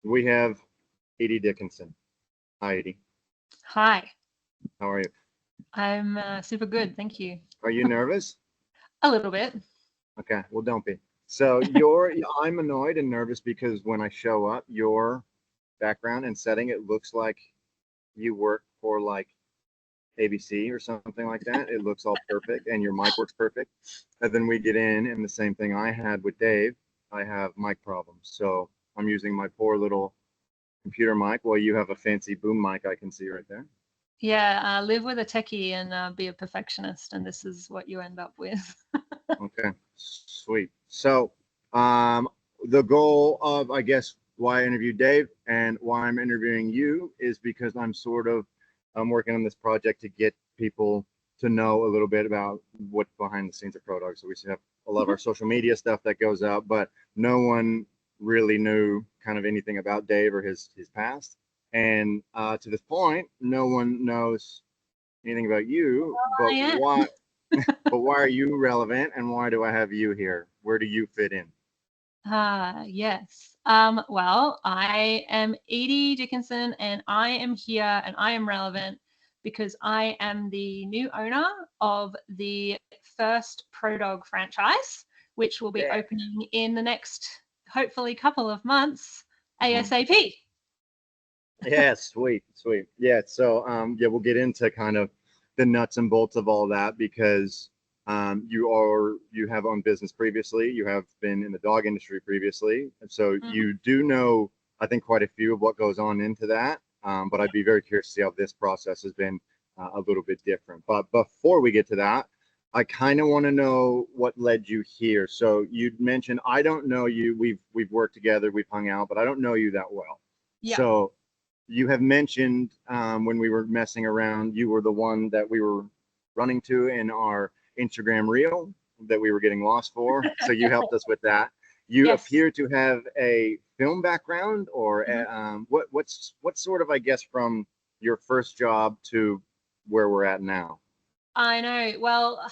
we have Aedie Dickinson. Hi, Aedie. Hi, How are you? I'm super good, thank you. Are you nervous? A little bit. Okay, well, don't be. So I'm annoyed and nervous because when I show up, your background and setting, it looks like you work for like ABC or something like that. It looks all perfect and your mic works perfect. And then we get in, and the same thing I had with Dave, I have mic problems. So I'm using my poor little computer mic. Well, you have a fancy boom mic I can see right there. Yeah, live with a techie and be a perfectionist, and this is what you end up with. Okay, sweet. So, um, the goal of, I guess, why I interviewed Dave and why I'm interviewing you is because I'm working on this project to get people to know a little bit about what's behind the scenes of Pro Dog. So we have a lot of our social media stuff that goes out, but no one really knew kind of anything about Dave or his past. And to this point, no one knows anything about you. I am. But why are you relevant, and why do I have you here? Where do you fit in? Yes. Well, I am Aedie Dickinson, and I am here and I am relevant because I am the new owner of the first Pro Dog franchise, which will be Yeah. opening in the next, hopefully, couple of months, Mhm. ASAP. Yeah, sweet, sweet. Yeah, so yeah, we'll get into kind of the nuts and bolts of all that because you have owned business previously, you have been in the dog industry previously, and so Mhm. you do know, I think, quite a few of what goes on into that. But I'd be very curious to see how this process has been a little bit different. But before we get to that, I kind of want to know what led you here. So you mentioned I don't know you. We've worked together, we've hung out, but I don't know you that well. Yeah. So you have mentioned when we were messing around, you were the one that we were running to in our Instagram reel that we were getting lost for. So you helped us with that. You Yes. appear to have a film background, or Mhm. what's sort of, I guess, from your first job to where we're at now. I know. Well,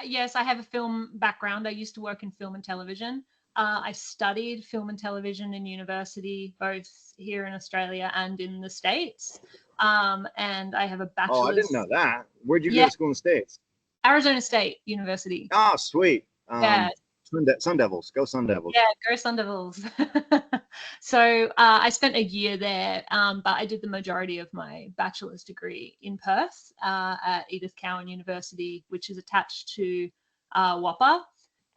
yes, I have a film background. I used to work in film and television. I studied film and television in university, both here in Australia and in the States. And I have a Oh, I didn't bachelor's. know that. Where'd you go Yeah, to school in the States? Arizona State University. Oh, sweet. Yeah, Sun Devils, go Sun Devils. yeah, go Sun Devils. So I spent a year there, but I did the majority of my bachelor's degree in Perth at Edith Cowan University, which is attached to Whopper.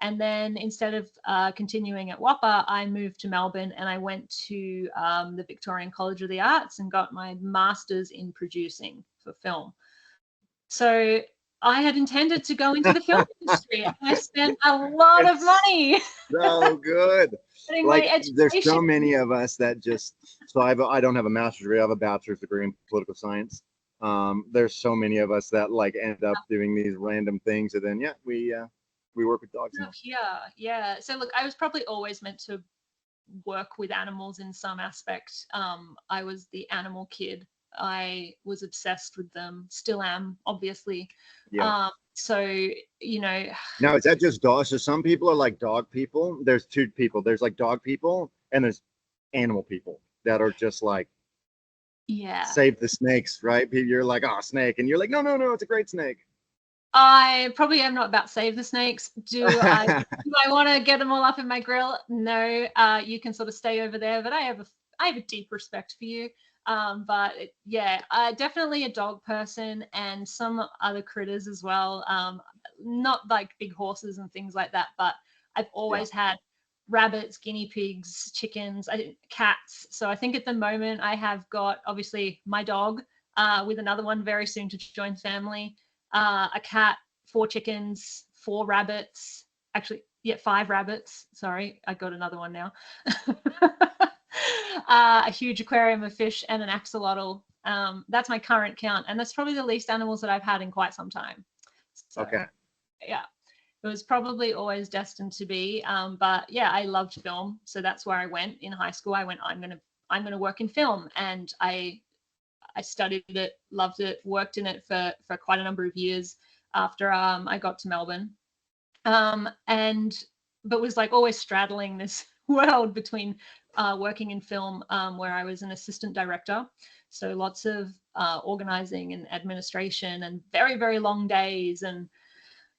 And then instead of continuing at Whopper, I moved to Melbourne and I went to the Victorian College of the Arts and got my master's in producing for film. So I had intended to go into the film industry and I spent a lot of It's money so good. getting my Like there's education. so many of us that just I don't have a master's degree, I have a bachelor's degree in political science. There's so many of us that like end up doing these random things, and then yeah, we work with dogs Up now. here, yeah. So look, I was probably always meant to work with animals in some aspect. I was the animal kid. I was obsessed with them, still am, obviously. Yeah. So you know, Now is that just dogs? So some people are like dog people. There's two people. There's like dog people, and there's animal people that are just like yeah. save the snakes, right? You're like, oh, snake, and you're like, no, no, no, it's a great snake. I probably am not about save the snakes. Do I want to get them all up in my grill? No. You can sort of stay over there, but I have a deep respect for you. Yeah, definitely a dog person and some other critters as well. Not like big horses and things like that, but I've Yeah. always had rabbits, guinea pigs, chickens, cats. So I think at the moment I have got obviously my dog with another one very soon to join family, a cat, 4 chickens, 4 rabbits. Actually, yeah, 5 rabbits. Sorry, I got another one now. A huge aquarium of fish and an axolotl. That's my current count, and that's probably the least animals that I've had in quite some time. So Okay. yeah, it was probably always destined to be. But yeah, I loved film, so that's where I went in high school. I went, I'm gonna work in film, and I studied it, loved it, worked in it for quite a number of years after I got to Melbourne, and but was like always straddling this world between working in film, where I was an assistant director. So lots of organizing and administration and very, very long days and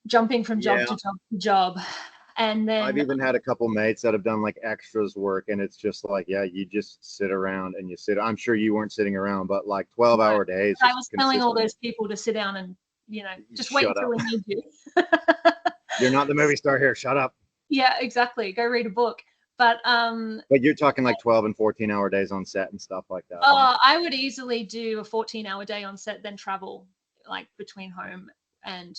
jumping from job Yeah. to job to job. And I've then even had a couple mates that have done like extras work, and it's just like, yeah, you just sit around and you sit. I'm sure you weren't sitting around, but like 12-hour days. I Just was telling all consistent. those people to sit down and, just wait Shut until up. we need you. You're not the movie star here. Shut up. Yeah, exactly. Go read a book. But But you're talking like 12 and 14-hour days on set and stuff like that. I would easily do a 14-hour day on set, then travel like between home and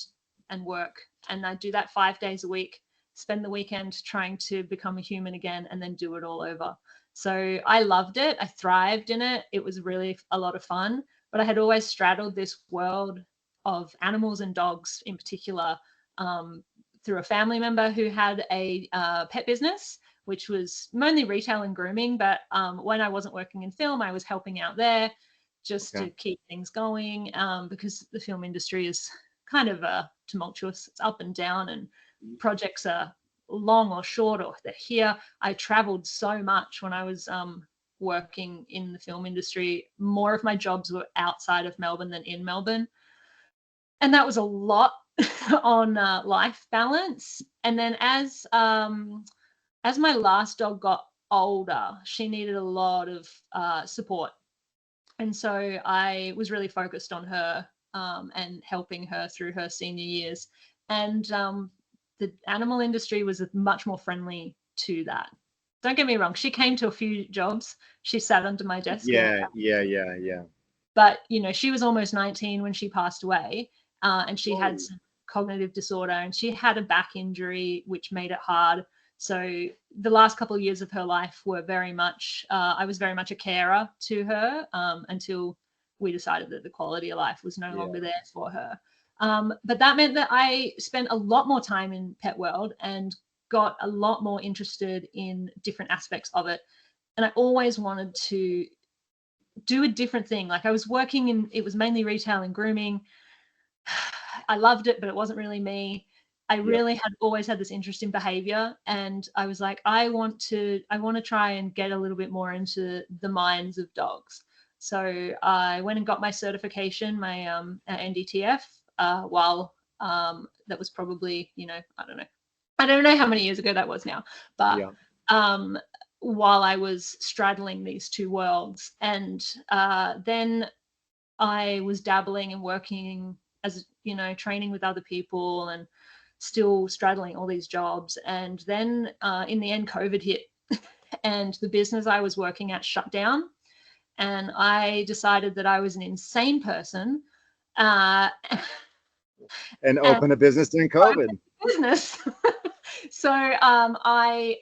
work. And I do that 5 days a week, spend the weekend trying to become a human again, and then do it all over. So I loved it. I thrived in it. It was really a lot of fun. But I had always straddled this world of animals and dogs in particular, through a family member who had a pet business, which was mainly retail and grooming. But when I wasn't working in film, I was helping out there just to keep things going, because the film industry is kind of tumultuous. It's up and down, and projects are long or short, or they're here. I traveled so much when I was working in the film industry. More of my jobs were outside of Melbourne than in Melbourne. And that was a lot on life balance. And then as my last dog got older, she needed a lot of support. And so I was really focused on her, and helping her through her senior years. And the animal industry was much more friendly to that. Don't get me wrong. She came to a few jobs. She sat under my desk. Yeah. But, she was almost 19 when she passed away, and she had some cognitive disorder, and she had a back injury, which made it hard. So the last couple of years of her life were very much, I was very much a carer to her, until we decided that the quality of life was no longer there for her. But that meant that I spent a lot more time in Pet World and got a lot more interested in different aspects of it. And I always wanted to do a different thing. Like I was working in, it was mainly retail and grooming. I loved it, but it wasn't really me. I really had always had this interest in behavior, and I was like, I want to try and get a little bit more into the minds of dogs. So I went and got my certification, my NDTF, while that was probably, I don't know how many years ago that was now, but while I was straddling these two worlds. And then I was dabbling and working as, training with other people and still straddling all these jobs. And then in the end, COVID hit and the business I was working at shut down. And I decided that I was an insane person. And open a business during COVID. Business. So I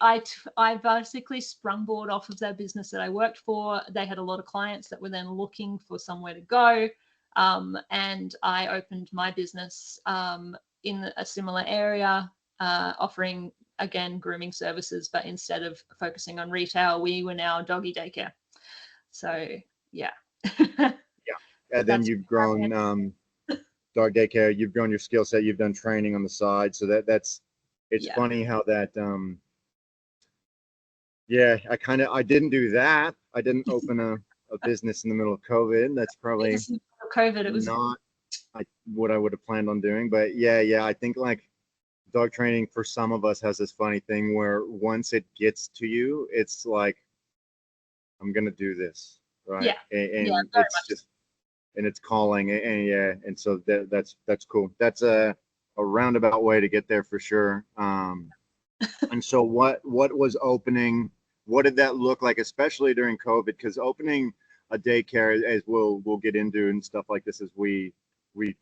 basically sprungboard off of their business that I worked for. They had a lot of clients that were then looking for somewhere to go. And I opened my business in a similar area, offering, again, grooming services, but instead of focusing on retail, we were now doggy daycare. So, yeah. And then you've grown dog daycare, you've grown your skill set, you've done training on the side. So it's funny how that, I didn't do that. I didn't open a business in the middle of COVID. That's probably COVID. It was not what I would have planned on doing. But I think like dog training for some of us has this funny thing where once it gets to you, it's like, I'm going to do this. Right. Yeah. And it's just, and it's calling, and so that's cool. That's a roundabout way to get there for sure. And so what was opening? What did that look like, especially during COVID? Because opening a daycare, as we'll get into and stuff like this, as we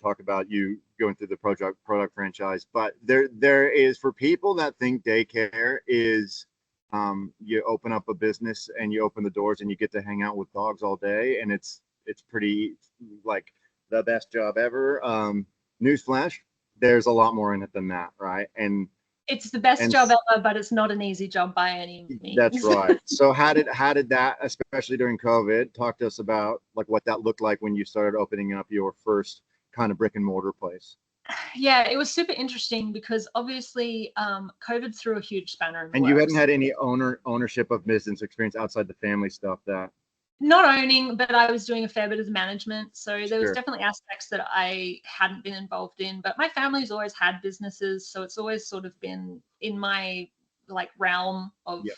talk about you going through the product franchise. But there is, for people that think daycare is, you open up a business and you open the doors and you get to hang out with dogs all day, and it's pretty like the best job ever. Newsflash, there's a lot more in it than that, right? And it's the best job ever, but it's not an easy job by any means. That's right. So how did that, especially during COVID, talk to us about like what that looked like when you started opening up your first kind of brick and mortar place? Yeah, it was super interesting because obviously COVID threw a huge spanner in the And you hadn't works. had any ownership of business experience outside the family stuff that. Not owning, but I was doing a fair bit of management. So there was Sure. definitely aspects that I hadn't been involved in, but my family's always had businesses. So it's always sort of been in my like realm of Yep.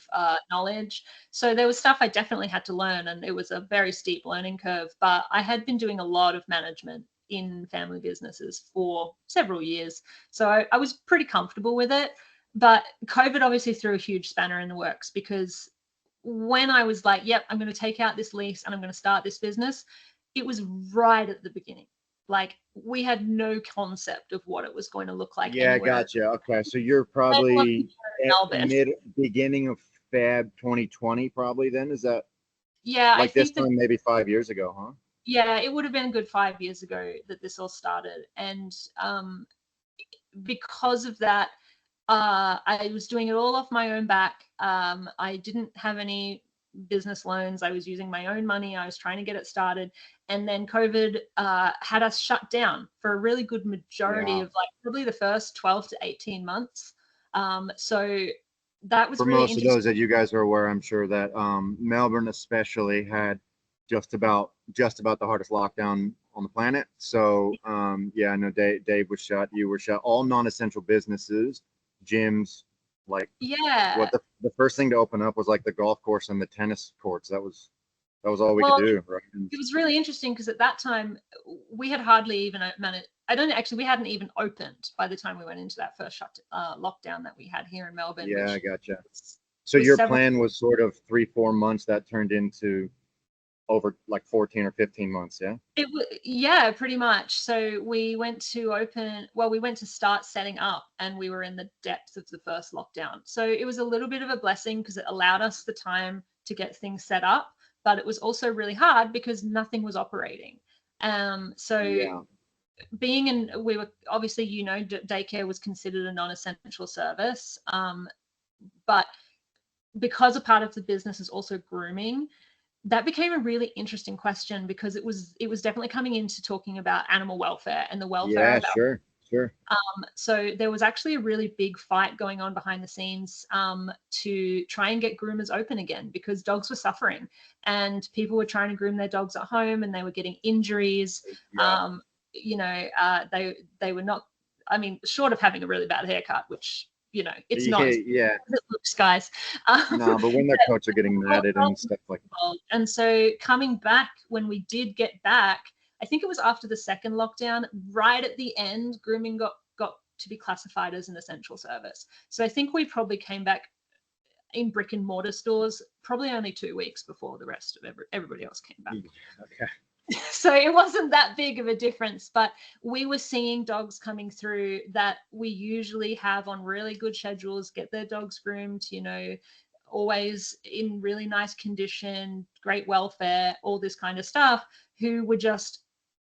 knowledge. So there was stuff I definitely had to learn, and it was a very steep learning curve, but I had been doing a lot of management in family businesses for several years. So I was pretty comfortable with it. But COVID obviously threw a huge spanner in the works because when I was like, yep, I'm going to take out this lease and I'm going to start this business, it was right at the beginning. Like we had no concept of what it was going to look like Yeah, anywhere. gotcha. Okay, so you're Let alone probably in at Melbourne. beginning of Feb 2020, probably then. Is that Yeah, I like this think that, time maybe 5 years ago, huh? yeah, it would have been a good 5 years ago that this all started. And because of that, I was doing it all off my own back. I didn't have any business loans. I was using my own money. I was trying to get it started. And then COVID had us shut down for a really good majority Yeah. of like probably the first 12 to 18 months. So that was For really most of interesting. those that you guys are aware, I'm sure that Melbourne especially had just about the hardest lockdown on the planet. So yeah, I know Dave was shut, you were shut, all non-essential businesses, gyms, like Yeah. what the first thing to open up was like the golf course and the tennis courts. That was all we could Well, do, right? it was really interesting because at that time we had hardly even managed. I don't actually. We hadn't even opened by the time we went into that first lockdown that we had here in Melbourne, Yeah, I which gotcha. was, So was your several. plan was sort of 3-4 months that turned into over like 14 or 15 months, yeah? Yeah, pretty much. So we went to open. Well, we went to start setting up, and we were in the depth of the first lockdown. So it was a little bit of a blessing because it allowed us the time to get things set up, but it was also really hard because nothing was operating. So Yeah. being in, we were obviously, daycare was considered a non-essential service, but because a part of the business is also grooming, that became a really interesting question because it was definitely coming into talking about animal welfare and the welfare Yeah, of our. sure, sure. So there was actually a really big fight going on behind the scenes to try and get groomers open again because dogs were suffering and people were trying to groom their dogs at home and they were getting injuries. Yeah. They were not. I mean, short of having a really bad haircut, which it's not as Yeah. bad as it looks, guys. No, but when their coats are getting matted and stuff like And so coming back, when we did get back, I think it was after the second lockdown, right at the end, grooming got to be classified as an essential service. So I think we probably came back in brick and mortar stores probably only 2 weeks before the rest of everybody else came back. okay. So it wasn't that big of a difference, but we were seeing dogs coming through that we usually have on really good schedules, get their dogs groomed, always in really nice condition, great welfare, all this kind of stuff, who were just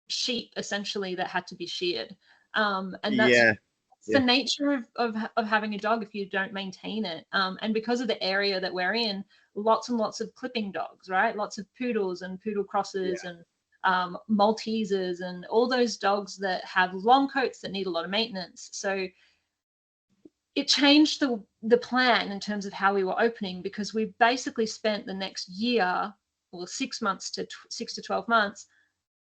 sheep essentially that had to be sheared. And that's Yeah. the Yeah. nature of having a dog if you don't maintain it. And because of the area that we're in, lots and lots of clipping dogs, right? Lots of poodles and poodle crosses Yeah. and Maltesers and all those dogs that have long coats that need a lot of maintenance. So it changed the plan in terms of how we were opening because we basically spent the next year or 6 to 12 months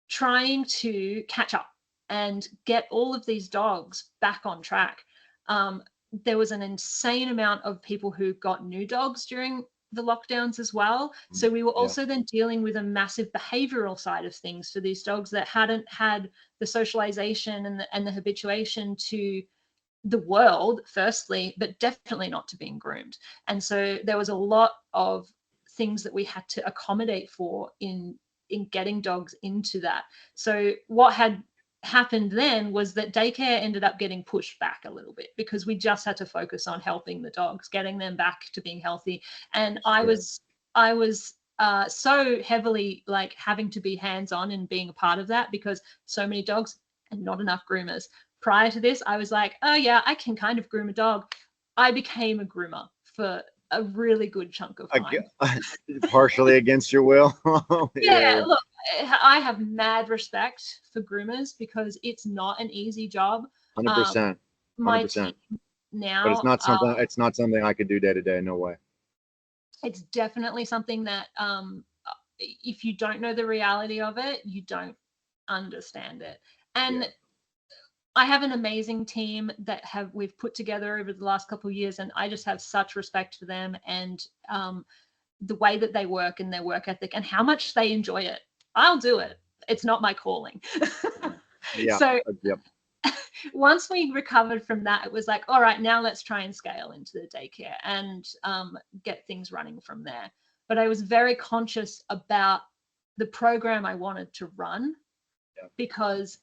trying to catch up and get all of these dogs back on track. There was an insane amount of people who got new dogs during the lockdowns as well. So we were Yeah. also then dealing with a massive behavioral side of things for these dogs that hadn't had the socialization and the habituation to the world, firstly, but definitely not to being groomed. And so there was a lot of things that we had to accommodate for in getting dogs into that. So what had happened then was that daycare ended up getting pushed back a little bit because we just had to focus on helping the dogs, getting them back to being healthy. And I Sure. was so heavily like having to be hands-on and being a part of that because so many dogs and not enough groomers. Prior to this, I was like, oh yeah, I can kind of groom a dog. I became a groomer for a really good chunk of time. Partially against your will. Yeah, Yeah. look, I have mad respect for groomers because it's not an easy job. 100%, My team 100%. But now, it's not something I could do day to day. No way. it's definitely something that if you don't know the reality of it, you don't understand it. And Yeah. I have an amazing team that we've put together over the last couple of years, and I just have such respect for them and the way that they work and their work ethic and how much they enjoy it. I'll do it. It's not my calling. Yeah. So Yep. once we recovered from that, it was like, all right, now let's try and scale into the daycare and get things running from there. But I was very conscious about the program I wanted to run because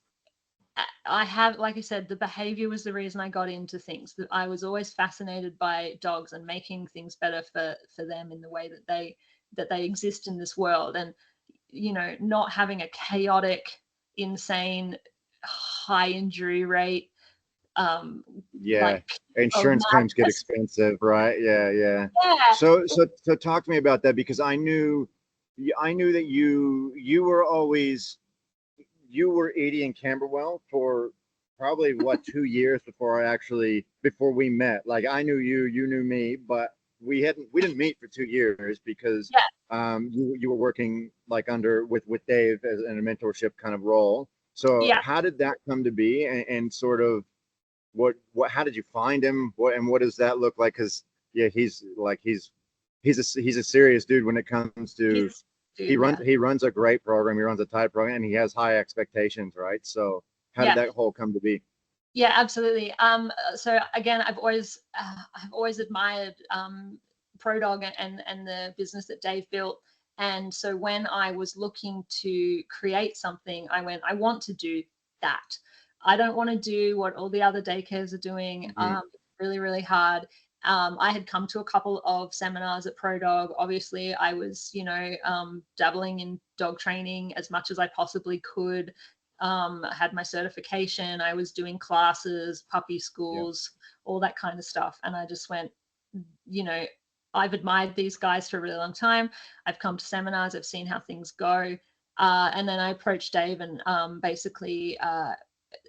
I have, like I said, the behavior was the reason I got into things. That I was always fascinated by dogs and making things better for them in the way that they exist in this world, and not having a chaotic, insane, high injury rate. Yeah. Like Insurance claims get madness. expensive, right? Yeah, yeah. Yeah, So talk to me about that, because I knew that you were always, you were Aedie and Camberwell for probably what 2 years before we met. Like I knew you, you knew me, but we didn't meet for 2 years because yeah, you were working like under with Dave as in a mentorship kind of role. So yeah. how did that come to be, and sort of how did you find him? What does that look like? Because yeah, he's a serious dude when it comes to, He's dude, yeah. he runs a great program. He runs a tight program, and he has high expectations, right? So how did Yeah. that whole come to be? Yeah, absolutely. So again, I've always admired ProDog and the business that Dave built. And so when I was looking to create something, I went, I want to do that. I don't want to do what all the other daycares are doing. Mm-hmm. Really, really hard. I had come to a couple of seminars at ProDog. Obviously, I was, dabbling in dog training as much as I possibly could. I had my certification. I was doing classes, puppy Yeah. schools, all that kind of stuff. And I just went, I've admired these guys for a really long time. I've come to seminars. I've seen how things go. And then I approached Dave and basically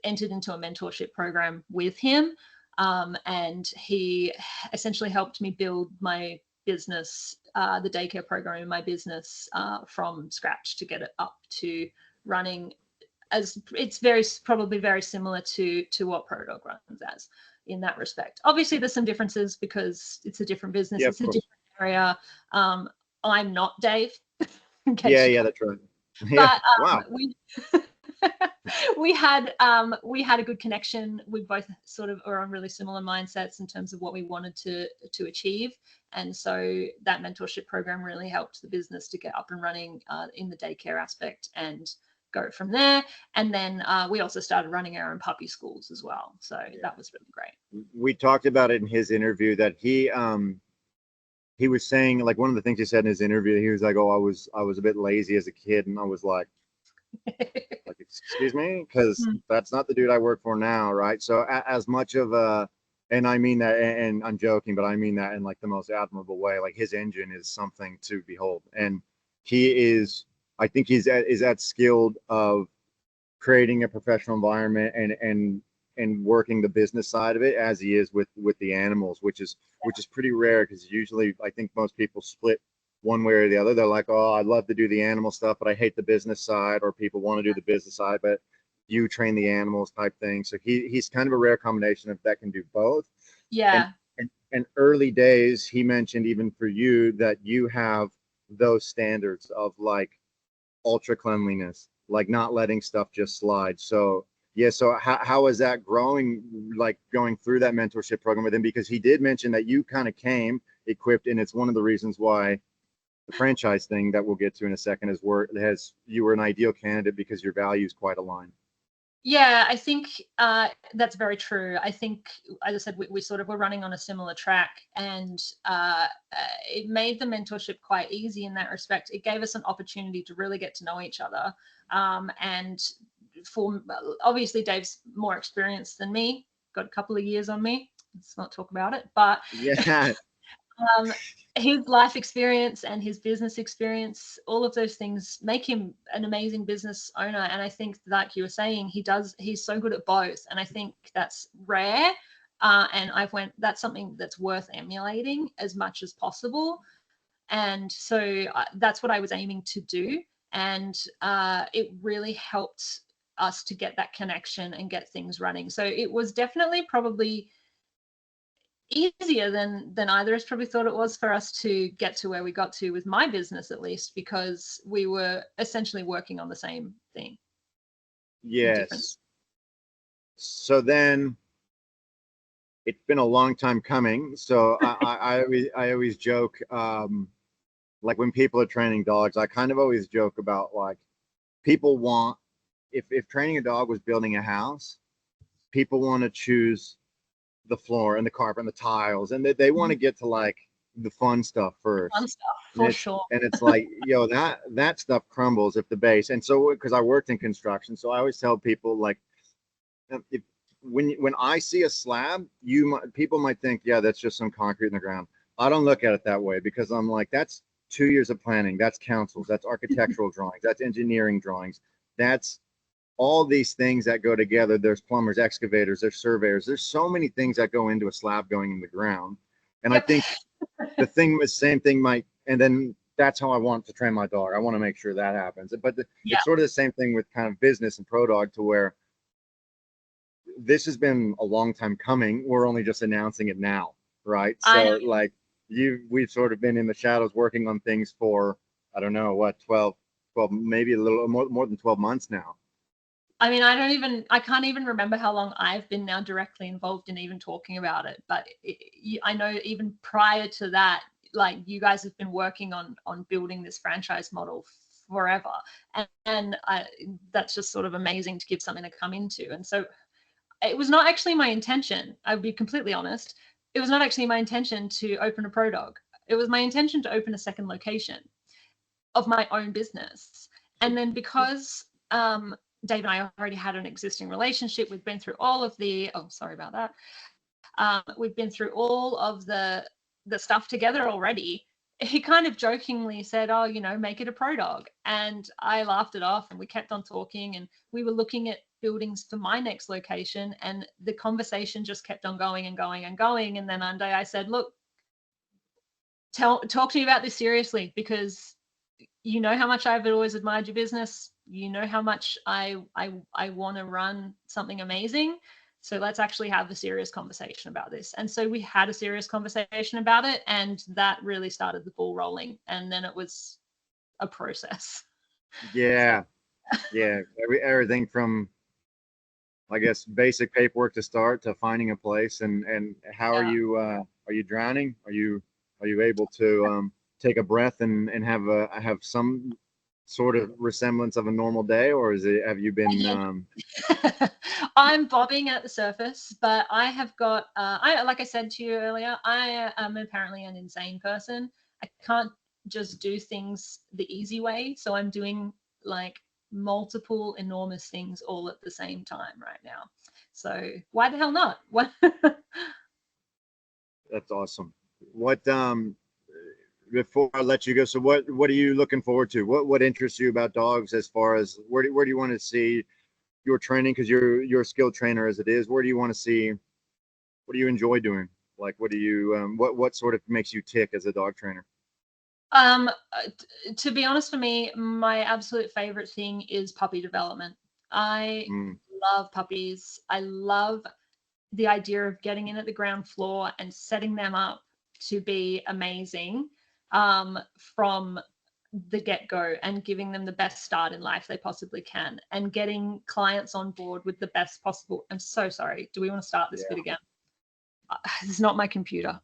entered into a mentorship program with him. And he essentially helped me build my business, the daycare program in my business from scratch to get it up to running as it's probably very similar to what ProDog runs as in that respect. Obviously, there's some differences because it's a different business, Yeah, it's of a course. different area. I'm not Dave, in Yeah, case you yeah, can't. that's right. Yeah. But Wow. we we had a good connection. We both sort of are on really similar mindsets in terms of what we wanted to achieve, and so that mentorship program really helped the business to get up and running in the daycare aspect and go from there. And then we also started running our own puppy schools as well, so Yeah. that was really great. We talked about it in his interview that he was saying, like, one of the things he said in his interview, he was like, "Oh, I was a bit lazy as a kid," and I was like, excuse me, because that's not the dude I work for now, right? So as much of a, and I mean that, and I'm joking, but I mean that in like the most admirable way. Like his engine is something to behold, and he is, I think is that skilled of creating a professional environment and working the business side of it as he is with the animals, which is pretty rare, because usually I think most people split one way or the other. They're like, oh, I'd love to do the animal stuff, but I hate the business side, or people want to do the business side, but you train the animals type thing. So he's kind of a rare combination of that can do both. And, Yeah. and early days, he mentioned even for you that you have those standards of like ultra cleanliness, like not letting stuff just slide. So yeah, so how is that growing, like going through that mentorship program with him? Because he did mention that you kind of came equipped, and it's one of the reasons why the franchise thing that we'll get to in a second is where you were an ideal candidate, because your values quite align. Yeah, I think that's very true. I think, as I said, we sort of were running on a similar track, and it made the mentorship quite easy in that respect. It gave us an opportunity to really get to know each other. And for obviously, Dave's more experienced than me, got a couple of years on me. Let's not talk about it, but Yeah. His life experience and his business experience, all of those things make him an amazing business owner. And I think, like you were saying, he's so good at both. And I think that's rare. And that's something that's worth emulating as much as possible. And so that's what I was aiming to do. And it really helped us to get that connection and get things running. So it was definitely probably easier than either of us probably thought it was for us to get to where we got to with my business, at least, because we were essentially working on the same thing. Yes. So then it's been a long time coming. So I always joke, like when people are training dogs, I kind of always joke about, like, people want, if training a dog was building a house, people want to choose the floor and the carpet and the tiles, and they want to get to like the fun stuff first. Fun stuff, for sure. And it's like, yo, that stuff crumbles if the base. And so, because I worked in construction, so I always tell people, like, when I see a slab, people might think, yeah, that's just some concrete in the ground. I don't look at it that way, because I'm like, that's 2 years of planning, that's councils, that's architectural drawings, that's engineering drawings, that's all these things that go together. There's plumbers, excavators, there's surveyors. There's so many things that go into a slab going in the ground. And I think the same thing might, and then that's how I want to train my dog. I want to make sure that happens. But it's sort of the same thing with kind of business and pro dog, to where this has been a long time coming. We're only just announcing it now, right? So like we've sort of been in the shadows working on things for, I don't know, what, 12, maybe a little more than 12 months now. I mean, I can't even remember how long I've been now directly involved in even talking about it. But I know even prior to that, like, you guys have been working on building this franchise model forever. And that's just sort of amazing to give something to come into. And so it was not actually my intention. I'll be completely honest. It was not actually my intention to open a pro dog. It was my intention to open a second location of my own business. And then because Dave and I already had an existing relationship, we've been through all of the, sorry about that. We've been through all of the stuff together already. He kind of jokingly said, oh, make it a pro dog. And I laughed it off, and we kept on talking, and we were looking at buildings for my next location, and the conversation just kept on going and going and going. And then one day I said, look, talk to me about this seriously, because you know how much I've always admired your business. You know how much I want to run something amazing. So let's actually have a serious conversation about this. And so we had a serious conversation about it, and that really started the ball rolling. And then it was a process. Yeah. Yeah. Everything from, I guess, basic paperwork to start, to finding a place. And how are you drowning? Are you able to take a breath and have some sort of resemblance of a normal day, or have you been I'm bobbing at the surface, but I have got like I said to you earlier, I am apparently an insane person. I can't just do things the easy way, so I'm doing like multiple enormous things all at the same time right now. So why the hell not? What? That's awesome. What before I let you go, so what are you looking forward to? What interests you about dogs, as far as where do you want to see your training, because you're a skilled trainer as it is? Where do you want to see, what do you enjoy doing? Like, what do you what sort of makes you tick as a dog trainer? To be honest, for me, my absolute favorite thing is puppy development. I love puppies. I love the idea of getting in at the ground floor and setting them up to be amazing from the get-go, and giving them the best start in life they possibly can, and getting clients on board with the best possible. I'm so sorry. Do we want to start this bit again? It's not my computer.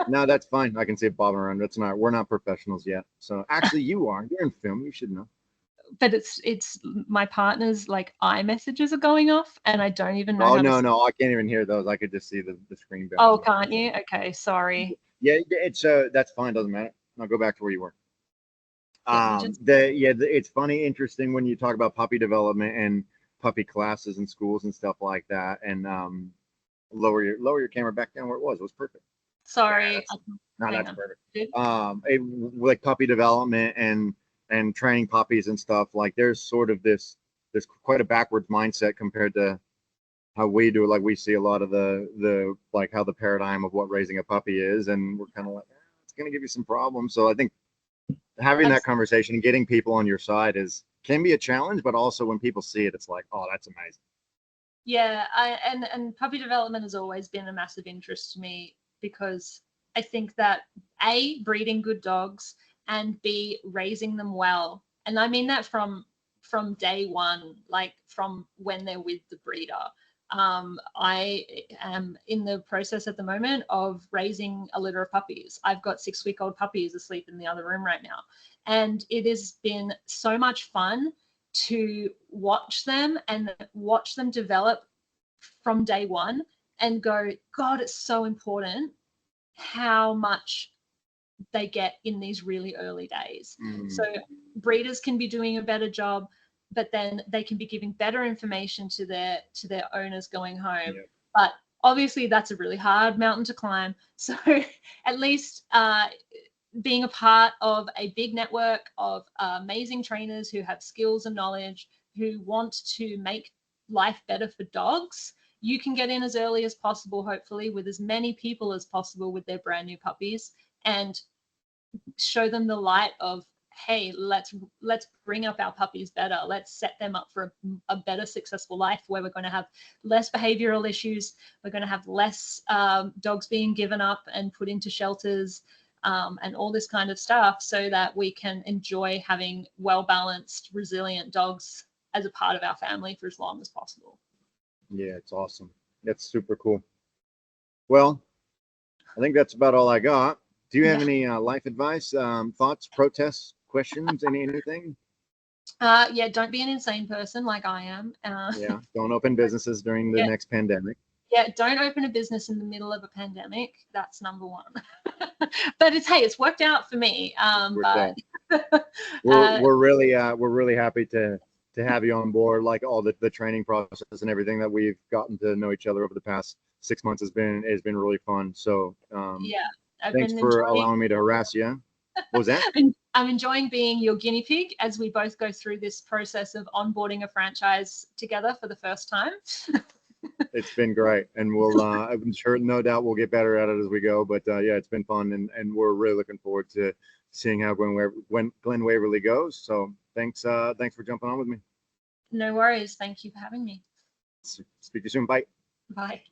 No, that's fine. I can see it bobbing around. We're not professionals yet. So actually, you're in film. You should know. But it's my partner's like iMessages are going off, and I don't even know. Oh, no, I can't even hear those. I could just see the screen. Oh, can't you? Okay, sorry. Yeah, it's that's fine. Doesn't matter. I'll go back to where you were. It's funny, interesting when you talk about puppy development and puppy classes in schools and stuff like that. And lower your camera back down where it was. It was perfect. Sorry, No, Hang that's on. perfect. Good. Like puppy development and training puppies and stuff. Like there's sort of there's quite a backwards mindset compared to how we do. Like we see a lot of the like how the paradigm of what raising a puppy is, and we're kind of like, it's gonna give you some problems. So I think having that conversation and getting people on your side can be a challenge, but also when people see it, it's like, oh, that's amazing. Yeah, and puppy development has always been a massive interest to me because I think that A, breeding good dogs, and B, raising them well. And I mean that from day one, like from when they're with the breeder. I am in the process at the moment of raising a litter of puppies. I've got 6-week-old puppies asleep in the other room right now. And it has been so much fun to watch them and watch them develop from day one and go, God, it's so important how much they get in these really early days. So breeders can be doing a better job, but then they can be giving better information to their owners going home. Yep. But obviously that's a really hard mountain to climb. So at least being a part of a big network of amazing trainers who have skills and knowledge, who want to make life better for dogs, you can get in as early as possible, hopefully with as many people as possible with their brand new puppies, and show them the light of, hey, let's bring up our puppies better. Let's set them up for a better, successful life where we're going to have less behavioral issues. We're going to have less dogs being given up and put into shelters, and all this kind of stuff, so that we can enjoy having well-balanced, resilient dogs as a part of our family for as long as possible. Yeah, it's awesome. That's super cool. Well, I think that's about all I got. Do you have any life advice, thoughts, protests, questions, anything? Yeah, don't be an insane person like I am. Yeah, don't open businesses during the next pandemic. Yeah, don't open a business in the middle of a pandemic. That's number one. But it's worked out for me. We're really happy to have you on board. Like all the training process and everything that we've gotten to know each other over the past 6 months has been really fun. So thanks for allowing me to harass you. What was that? I'm enjoying being your guinea pig as we both go through this process of onboarding a franchise together for the first time. It's been great, and I'm sure, no doubt, we'll get better at it as we go. But yeah, it's been fun, and we're really looking forward to seeing how Glen Waverly goes. So thanks for jumping on with me. No worries. Thank you for having me. Speak to you soon. Bye. Bye.